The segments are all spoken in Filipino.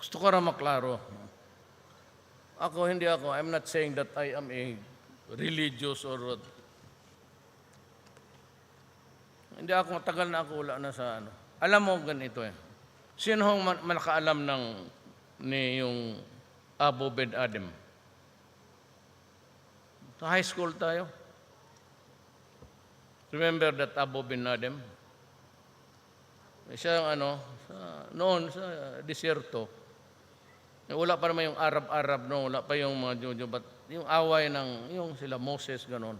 Gusto ko rin maklaro. I'm not saying that I am a religious or what. Hindi ako, matagal na ako wala na sa ano. Alam mo ganito eh. Sino hong nakaalam ni yung Abu Ben Adem? Sa high school tayo. Remember that Abu Ben Adem? Siya noon sa desierto. Wala pa naman yung Arab, no? Wala pa yung mga Jojo, but yung away yung sila Moses, ganon.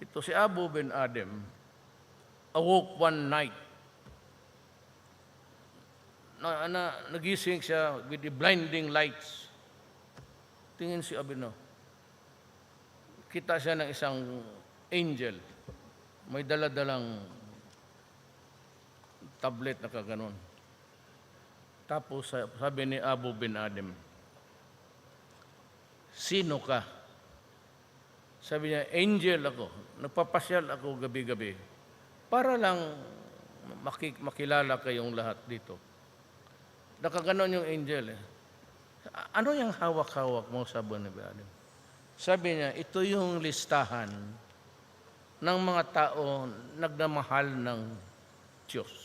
Ito si Abu Ben Adem, awoke one night. Nagising siya with the blinding lights. Tingin si Abino. Kita siya ng isang angel. May daladalang tablet na kaganon. Tapos sabi ni Abu Ben Adem, sino ka? Sabi niya, angel ako. Nagpapasyal ako gabi-gabi para lang makilala kayong lahat dito. Nakaganon yung angel eh. Ano yung hawak-hawak mo, sabi ni Ben Adem? Sabi niya, ito yung listahan ng mga tao nagmamahal ng Diyos.